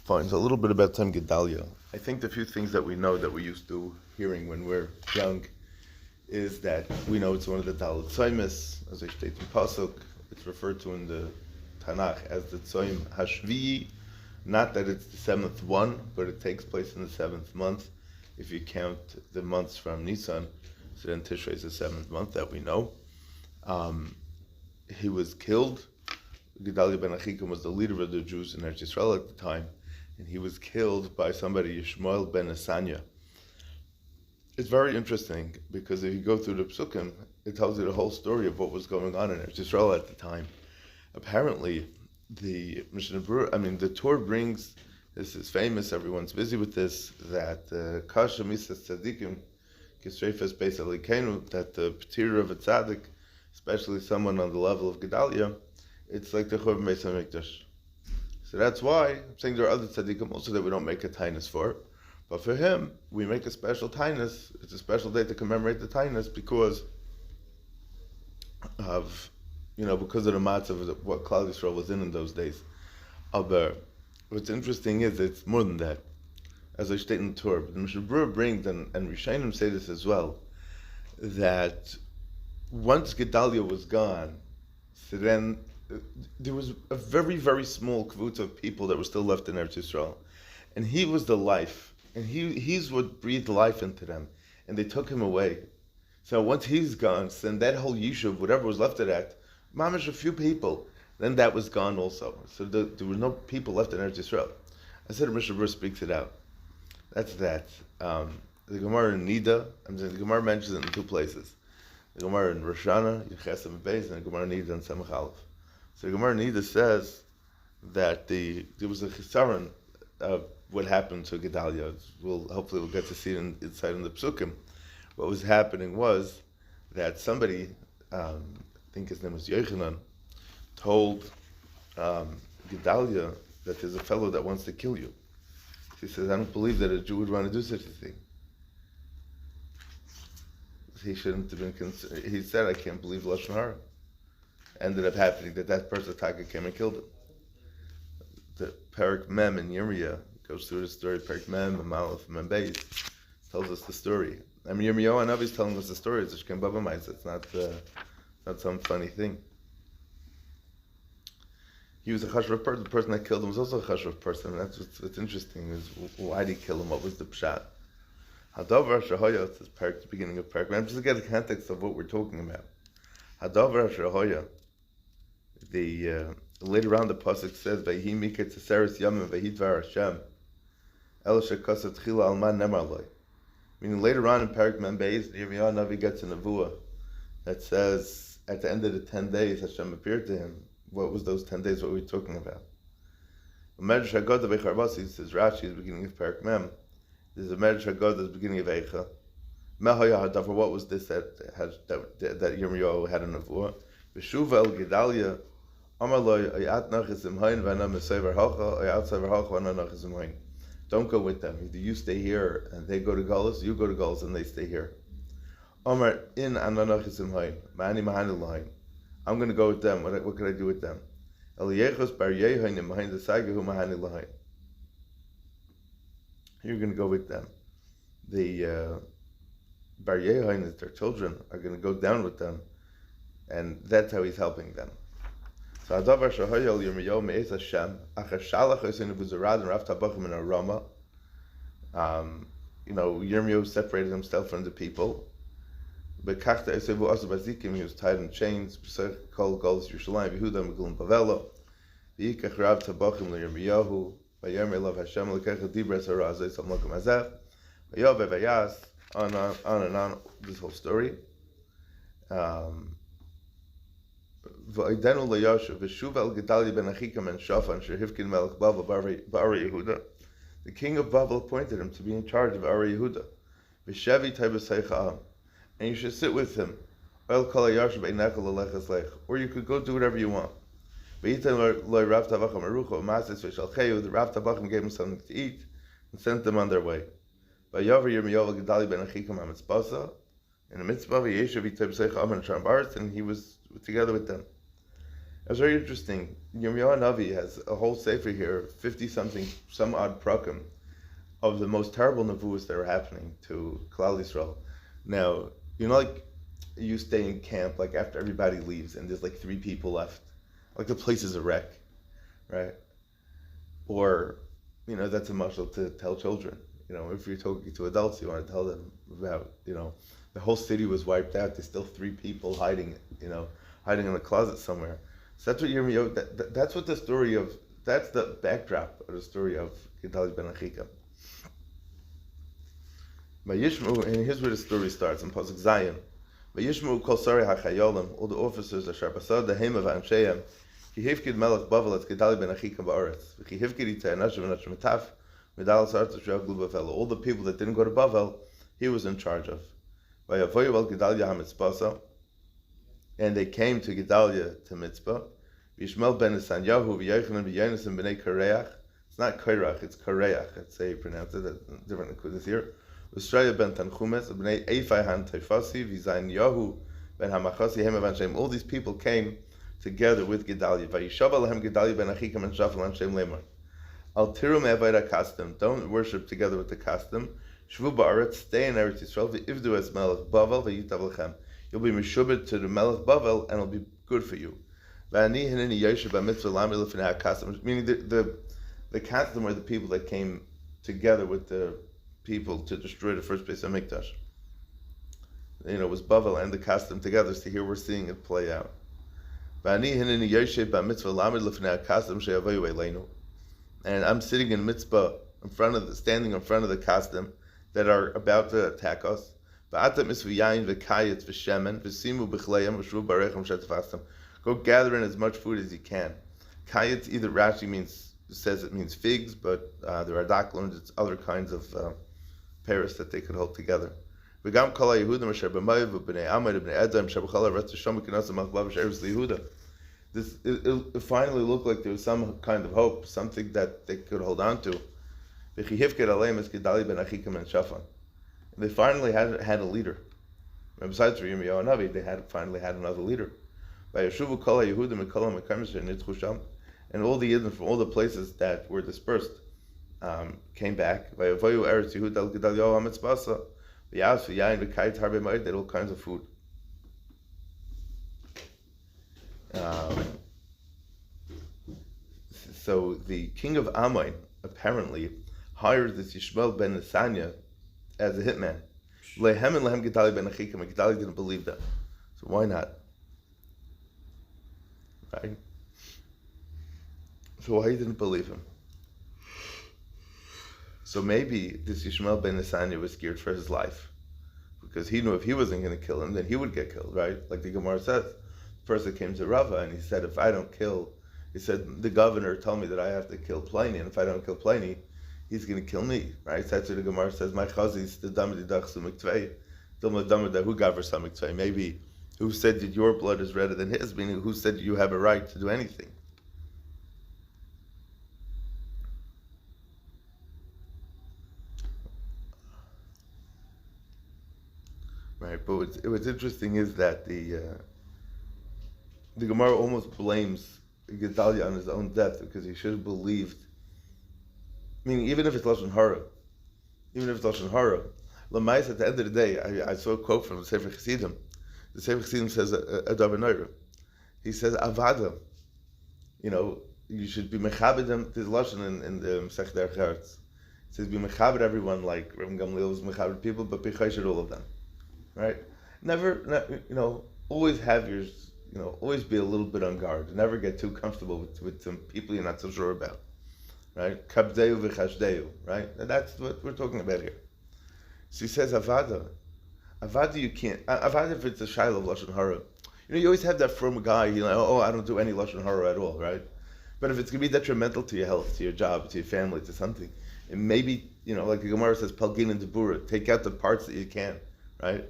Fine, so a little bit about Time Gdalya. I think the few things that we know that we used to hearing when we're young is that we know it's one of the Dalit Tzaimis, as I state in Pasuk. It's referred to in the Tanakh as the Tzaim Hashviyi. Not that it's the seventh one, but it takes place in the seventh month. If you count the months from Nisan, so then Tishrei is the seventh month that we know. He was killed. Gdalya ben Achikim was the leader of the Jews in Eretz Yisrael at the time, and he was killed by somebody, Yishmael ben Asanya. It's very interesting because if you go through the Psukim, it tells you the whole story of what was going on in Eretz Yisrael at the time. Apparently, the Torah brings, this is famous, everyone's busy with this, that Kasha Misas Tzadikim, Kisreifas Beis Alikenu, that the P'tir of a Tzadik, especially someone on the level of Gdalya, it's like the Churban Beis HaMikdash. So that's why I'm saying there are other tzaddikim also that we don't make a tainus for. But for him, we make a special tainus. It's a special day to commemorate the tainus because of, because of the matzav of what Klal Yisrael was in those days. But what's interesting is it's more than that. As I state in the Torah, but the Mishnah Berurah brings, and Rishonim say this as well, that once Gdalya was gone, so then there was a very, very small kvut of people that were still left in Eretz Yisrael. And he was the life. And he's what breathed life into them. And they took him away. So once he's gone, then that whole yishuv, whatever was left of that, mamish a few people, then that was gone also. So there were no people left in Eretz Yisrael. I said Mishnah Berurah speaks it out. That's that. The Gemara in Nida, the Gemara mentions it in two places. The Gemara in Rosh Hashanah, Yeches and Beis, and the Gemara in Nida and Samach Aleph. So the Gemara Nida says that there was a chisaron of what happened to Gdalya. Hopefully we'll get to see it inside in the Psukim. What was happening was that somebody, I think his name was Yochanan, told Gdalya that there's a fellow that wants to kill you. He says, I don't believe that a Jew would want to do such a thing. He shouldn't have been concerned. He said, I can't believe Lashon Hara. Ended up happening that person, Taka, came and killed him. The Perik Mem in Yirmiyah goes through the story. Perik Mem, Amalef, Mem Beis tells us the story. Yirmiyahu Hanavi is telling us the story. It's Shkem Baba Mais. It's not some funny thing. He was a chashuv person. The person that killed him was also a chashuv person. And that's what's interesting is why did he kill him? What was the pshat? Hadavar Shahoya. It's the beginning of Perik Mem. Just to get the context of what we're talking about. Hadavar Shahoya. Later on the pasuk says Vayhi Mika Tzeres Yamim Vayhi Dvar Hashem El Shekasat Chila Alman Nemar Loi. Meaning later on in Perik Mem Beis, Yirmiyahu Navi gets a nevuah that says at the end of the 10 days Hashem appeared to him. What was those 10 days? What were we talking about? Medrash Haggadah Becharbasi says Rashi is the beginning of Perik Mem. There's a Medrash Haggadah is the beginning of Eicha. Mehaya Hadavar. What was this that Yirmiyahu had a nevuah? B'shuva El Gdalya. Don't go with them. Either you stay here and they go to Galus, you go to Galus and they stay here. I'm going to go with them. What can I do with them? You're going to go with them. The Bar Yehoin, is their children, are going to go down with them, and that's how he's helping them. So Hadavar Shahoyel Yirmiyahu Me'ez Hashem Achar Shalach Yosenu B'Zerad and Rav Tabachim in Arama. Yirmiyahu separated himself from the people. Bekachta Esevu Asu Bazikim, he was tied in chains. B'Sech Kol Golos Yerushalayim Yehuda Megulim Pavelo. V'Yikach Rav Tabachim LeYirmiyahu V'Yomer Elav Hashem L'Kecha Dibres Hara Azay Sam Lokum Hazeh V'Yov V'Yas on and on this whole story. The king of Bavel appointed him to be in charge of Ari Yehuda. And you should sit with him. Or you could go do whatever you want. The Rav Tabachim gave him something to eat and sent them on their way. In the mitzvah, and he was together with them. It's very interesting. Yirmiyahu Navi has a whole sefer here, 50-something, some odd prakim, of the most terrible nevuos that are happening to Klal Yisrael. Now, like you stay in camp, like after everybody leaves, and there's like 3 people left. Like the place is a wreck, right? Or, that's a mushal to tell children. If you're talking to adults, you want to tell them about, the whole city was wiped out. There's still 3 people hiding in the closet somewhere. So that's what Yirmiyahu, that's what the story of, that's the backdrop of the story of Gdalya ben Achikam. Vayishmu, and here's where the story starts in Pasuk Zayin. Vayishmu kol sari hachayolim, all the officers asher basad dehema v'ansheim, ki hifkid melech Bavel et Gdalya ben Achikam ba'aretz, v'ki hifkid ita anashim v'anashim etaf, medal sartz asher glu Bavel. All the people that didn't go to Bavel, he was in charge of. Vayavoyu el Gdalya hamitzpasa, and they came to Gdalya to mitzvah. V'yishmael ben Nesanyahu v'yochanan v'yonasan b'nei Kareach. It's not Kairach, it's Kareach. That's how you pronounce it. Different this here. V'Shraya ben Tanchumes b'nei Eifai han Teifasi v'Zayin Yahu ben Hamachasi Hema ben Shem. All these people came together with Gdalya. Vayishab alehem Gdalya ben Achikam and Shafal and Shem lemar. Al tiru me'avayda custom. Don't worship together with the custom. Shvu ba'aretz. Stay in Eretz Yisrael. V'ivdu es melech Bavel v'yitav lechem. You'll be meshubed to the melech Bavel and it'll be good for you. V'ani hineni yoshev b'mitzvah lam ilufnei ha'custom. Meaning the custom were the people that came together with the people to destroy the first place of Mikdash. It was Bavel and the custom together. So here we're seeing it play out. And I'm sitting in mitzvah standing in front of the custom that are about to attack us. Go gather in as much food as you can. Kayat either Rashi says it means figs, but there are Radak learns it's other kinds of pears that they could hold together. This it finally looked like there was some kind of hope, something that they could hold on to. And they finally had a leader. And besides Yirmiyahu Navi, they finally had another leader. And all the Yidden from all the places that were dispersed came back. They had all kinds of food. So the king of Ammon apparently hired this Yishmael ben Nesanya as a hitman. Lehem and Lehem Gdalya ben Achikam, and Gdalya didn't believe that. So why not? Right? So why he didn't believe him? So maybe this Yishmael ben Nesanya was scared for his life, because he knew if he wasn't going to kill him, then he would get killed, right? Like the Gemara says. First it came to Rava, and he said, if I don't kill, he said, the governor told me that I have to kill Pliny, and if I don't kill Pliny, he's going to kill me, right? So that's what the Gemara says, my chazis, the damadi sumiktvei, who gaver samiktvei. Maybe who said that your blood is redder than his, meaning who said you have a right to do anything. Right, but what's interesting is that the Gemara almost blames Gdalya on his own death, because he should have believed. Meaning, even if it's Lashon Hara, Lamais, at the end of the day, I saw a quote from the Sefer Chassidim. The Sefer Chassidim says a Davar. He says Avada. You should be mechabed. There's Lashon in the Masech Derech Eretz. It says be mechabed everyone, like Rabbi Gamliel was mechabed people, but be chayshid all of them. Right? Always have your, always be a little bit on guard. Never get too comfortable with some people you're not so sure about. Right? Kabdeu v'chashdeu. Right? And that's what we're talking about here. So he says Avada. Avada you can't. Avada if it's a shiloh of Lashon Hara. You always have that firm guy, I don't do any Lashon Hara at all, right? But if it's going to be detrimental to your health, to your job, to your family, to something, and maybe, like the Gemara says, Palgin and Debura, take out the parts that you can, right?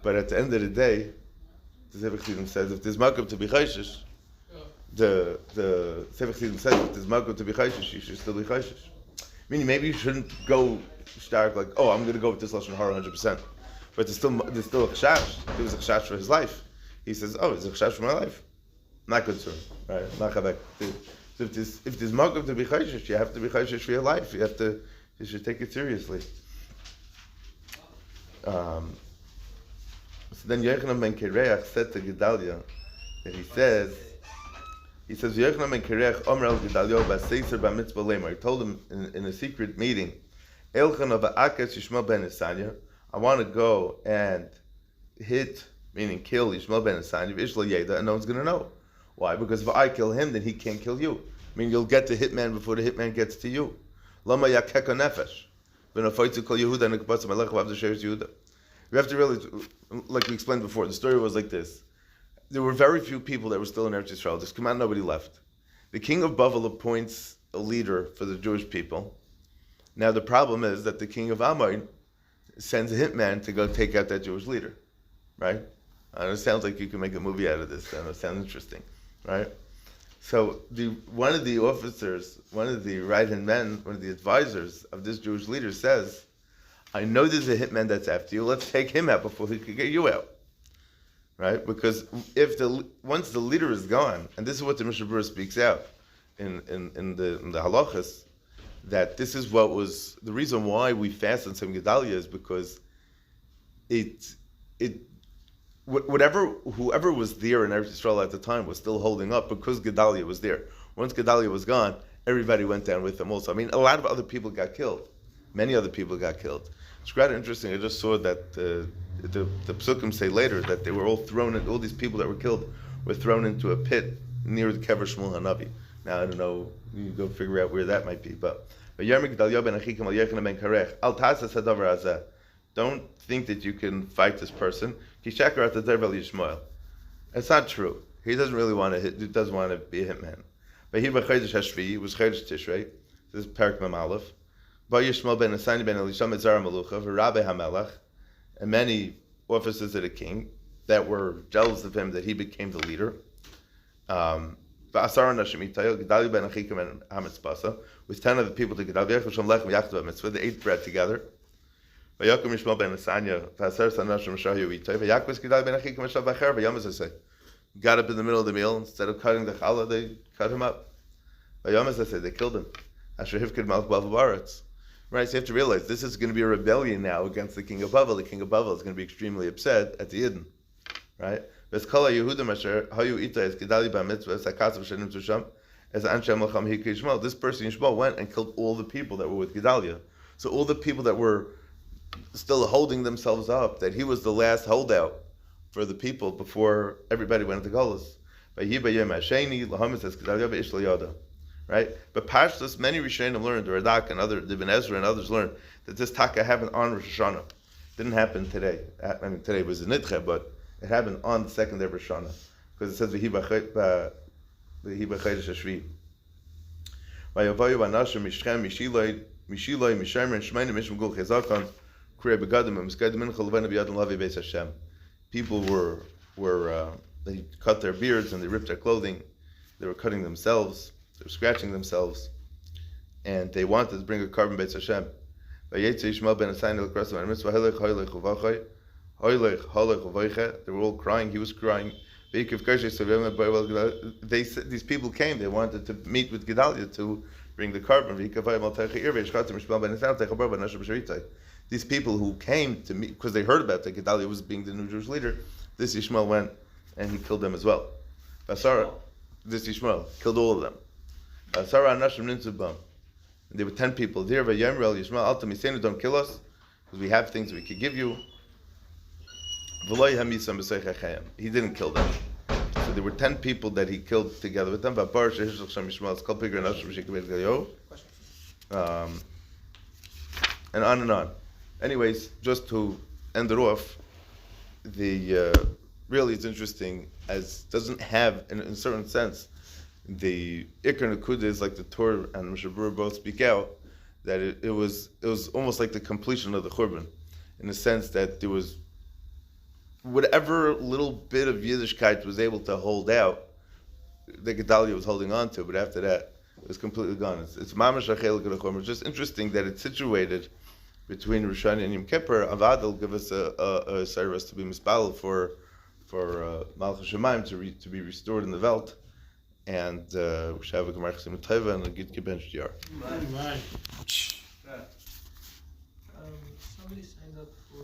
But at the end of the day, the Sefer Chassidim says, if there's makom to be chayshish, the Sefer Chassidim says, if there's makom to be chayshish, you should still be chayshish. Meaning, maybe you shouldn't go stark like, I'm going to go with this Lashon Hara 100%. But there's still a chashash. There was a chashash for his life. He says, it's a chashash for my life. Not concerned, right? Not chavek. So if there's makom to be chayshish, you have to be chayshish for your life. You should take it seriously. So then Yochanan ben Kareach said to Gdalya that he says Yochanan ben Kareach Omer el Gdalya b'aseiser b'mitzvah lemar. He told him in a secret meeting, Elchan of Akas Yishmael ben Esanya, I want to go and hit, meaning kill Yishmael ben Esanya, Ishla Yeda, and no one's going to know. Why? Because if I kill him, then he can't kill you. I mean, you'll get the hitman before the hitman gets to you. Lama yakeka nefesh. We have to really, like we explained before, the story was like this. There were very few people that were still in Eretz Yisrael. Just come out, nobody left. The king of Bavel appoints a leader for the Jewish people. Now the problem is that the king of Ammon sends a hitman to go take out that Jewish leader, right? And it sounds like you can make a movie out of this, and it sounds interesting, right? So one of the officers, one of the right-hand men, one of the advisors of this Jewish leader says, I know there's a hitman that's after you, let's take him out before he could get you out, right? Because once the leader is gone, and this is what the Mishnah Berurah speaks out in the halachas, that this is what was the reason why we fast on some Gdalya is because whoever was there in Eretz Yisrael at the time was still holding up because Gdalya was there. Once Gdalya was gone, everybody went down with him also. I mean, a lot of other people got killed. Many other people got killed. It's quite interesting. I just saw that the Psukim say later that they were all thrown in, all these people that were killed were thrown into a pit near the Kever Shmuel Hanavi. Now, I don't know, you go figure out where that might be. But Gdalya ben Achikim al Yochanan ben Kareach, al tasas hadavar hazeh. Don't think that you can fight this person. It's not true. He doesn't really want to hit. He doesn't want to be a hitman. But he was Chodesh Tishrei. This is Parak Mem Aleph. Yishmael ben Asani ben Elisham Etzara Malucha v'Rabbi Hamelach, and many officers of the king that were jealous of him that he became the leader. V'asar Nashim Itayo Gdalya ben Achikim and Hamitzbasa with 10 of the people to Gdalya v'Sham Lechem Yachdav Mitzvah. They ate bread together. Vayakum Yishmael ben Asanya v'Asar Sanashim Shayu Itayo v'Yakvis Gdalya ben Achikim Eshav Vacher v'Yamazasei. Got up in the middle of the meal, instead of cutting the challah, they cut him up. V'Yamazasei, they killed him. Asher Hivkid Malch Bavel Baretz. Right, so you have to realize this is going to be a rebellion now against the king of Bavel. The king of Bavel is going to be extremely upset at the Yidden, right? This person Yishmael went and killed all the people that were with Gdalya. So all the people that were still holding themselves up, that he was the last holdout for the people before everybody went into Golos. Right, but Pashtus, many Rishonim learned, the Radak and other, the Ibn Ezra and others learned that this taka happened on Rosh Hashanah. Didn't happen today. I mean, today was a Nidche, but it happened on the second day of Rosh Hashanah because it says V'hi b'chodesh Hashvi. V'yavayu v'nashim mishchem mishiloi mishemer shmeini mishum gul chezakan kurei begadim v'miskaydim mincha levena b'yadam lavi beis Hashem. People were they cut their beards and they ripped their clothing. They were cutting themselves. They were scratching themselves, and they wanted to bring a carbon Beis Hashem. They were all crying. He was crying. These people came. They wanted to meet with Gdalya to bring the carbon. These people who came to meet because they heard about that Gdalya was being the new Jewish leader. This Yishmael went and he killed them as well. This Yishmael killed all of them. There were 10 people there. Don't kill us, because we have things we could give you. He didn't kill them. So there were 10 people that he killed together with them. And on and on. Anyways, just to end it off, really it's interesting, as doesn't have, in a certain sense, the Ikar Nakuda is like the Torah and Mishnah Berurah both speak out, that it was almost like the completion of the Churban, in the sense that there was whatever little bit of Yiddishkeit was able to hold out, the Gdalya was holding on to, but after that, it was completely gone. It's Mamash HaChelik of the Churban. It's just interesting that it's situated between Rosh Hashanah and Yom Kippur. Avad will give us a service to be mispal for Malchus Shemaim to be restored in the Welt, and we should have a Gemar Chesed Tova and a Gid Gebench Yar. Somebody signed up for